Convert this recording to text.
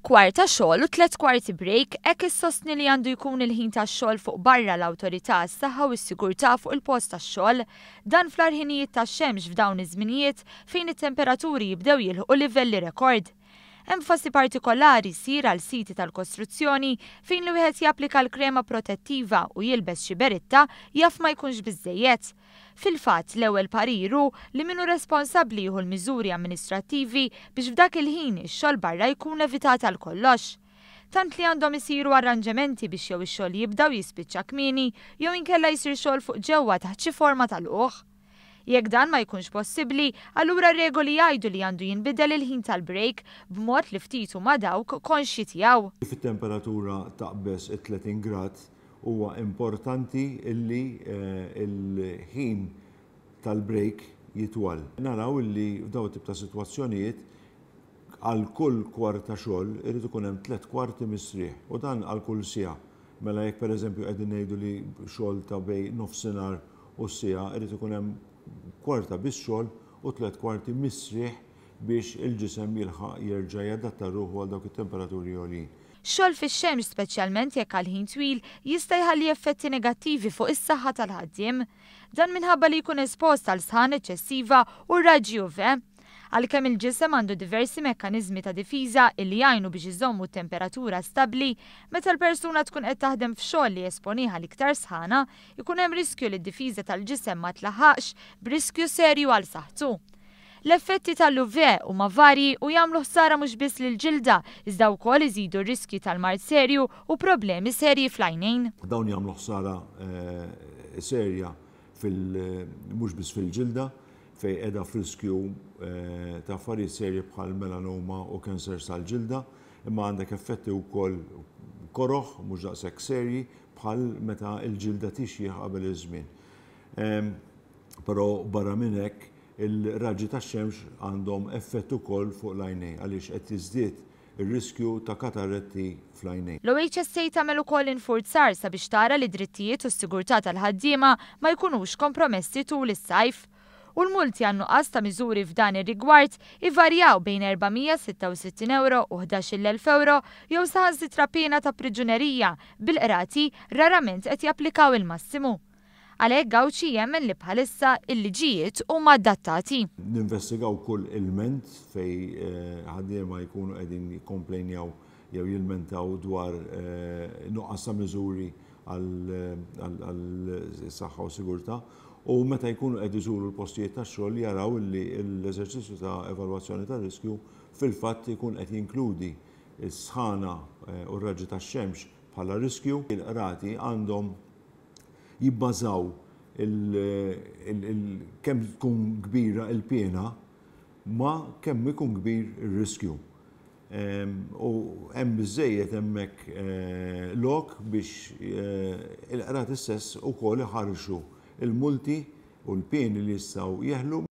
Kwarta xogħol u 3 kwarti break hekk issostni li għandu jkun il-ħin tax-xogħol fuq barra l-awtorità għas-saħħa u s-sigurtà fuq il-post tax-xogħol, dan fl-arħinijiet tax-xemx f'dawn iż-żminijiet fejn it-temperaturi jibdew jilħqu livelli rekord. Enfasi partikolari jsir għal siti tal-kostruzzjoni fejn li wieħed japplika l-krema protettiva u jilbes xi beritta jaf ma jkunx biżżejjed. Fil-fatt l-ewwel pariru li minnu responsabbli jieħu l-miżuri amministrattivi biex f'dak il-ħin ix-xogħol barra jkun evitat għal kollox. Tant li għandhom isiru arranġamenti biex jew ix-xogħol jibdew jispiċċa kmieni jew inkella jsir xogħol fuq ġewwa taħt xi forma tal-ugħ. Jekk dan ma jkunx possibbli, allura regoli jgħidu li għandu jinbidel il-ħin tal-break b'mod li ftitu ma dawk konxi tiegħu. Fit-temperatura taqbes 30 grad huwa importanti illi il-ħin tal-break jitwal. Naraw illi f'daw tip ta' sitwazzjonijiet għal kull kwarta xogħol irid ikun hemm 3 kwarti misrieħ u dan għal kull siegħa. Mela jekk pereżempju qegħdin ngħidu li xogħol ta' bejn nofsinhar u siegħa irid ikun hemm kwarta bis-xogħol u 3 kwarti misrieħ biex il-ġisem jilħaq jerġa' jadatta ruħu għal dawk it-temperaturi għolin. Xogħol fix-xemx speċjalment jekk għal ħin twil jista' jħalli effetti negattivi fuq is-saħħa tal-ħaddiem. Dan minħabba li jkun espost għal sħan eċċessiva u raġġi UV. Għalkemm il-ġisem għandu diversi mekkaniżmi ta' difiża illi jgħinu biex iżommu t-temperatura stabbli, meta l-persuna tkun qed taħdem f'xogħol li jesponiha l-iktar sħana, ikun hemm riskju li d-difiża tal-ġisem ma tlaħħaqx b'riskju serju għal saħħtu. L-effetti tal-UV huma varji u jagħmlu ħsara mhux biss lill-ġilda, iżda wkoll iżidu r-riskji tal-mard serju u problemi serji fl-għajnejn. Dawn jagħmlu ħsara serja mhux biss fil-ġilda, fej qiegħda f'riskju ta' affarijiet serji bħal melanoma u kanser tal-ġilda, imma għandek effetti wkoll koroħ mhux daqshekk serji bħal meta l-ġilda tixjih qabel iż-żmien. Però barra minn hekk il-raġġi tax-xemx għandhom effett ukoll fuq l-għajnejn għaliex qed jiżdied ir-riskju ta' kataretti fl-għajnejn. L-OHSA tagħmel ukoll infurzar sabiex tara li drittijiet u s-sigurtà tal-ħaddiema ma jkunux kompromessi tul is-sajf. U l-multi għan nuqqas ta' miżuri f'dan ir-rigward ivarjaw bejn 466 euro u 11,000 euro jew saħansitra pena ta' priġunerija bil-qrati rarament qed japplikaw il-massimu. Għalhekk Gawċi jemmen li bħalissa il-liġijiet huma adattati. Ninvestigaw kull ilment fej ħaddiema jkunu qegħdin jikkomplejnjaw jew jilmentaw dwar nuqqas ta' miżuri għall-saħħa u sigurtà. U meta jkunu qed iżuru l-postijiet tax-xogħol jaraw li l-eżerċizzju ta' evalwazzjoni ta' riskju fil-fatt ikun qed jinkludi s-sħana u r-raġġi tax-xemx bħala riskju. Il-qrati għandhom jibbażaw kemm tkun kbira l-pena ma kemm ikun kbir ir-riskju. U hemm biżżejjed hemmhekk lok biex il-qrati stess ukoll iħarxu il-multi u l-pieni li jistgħu jeħlu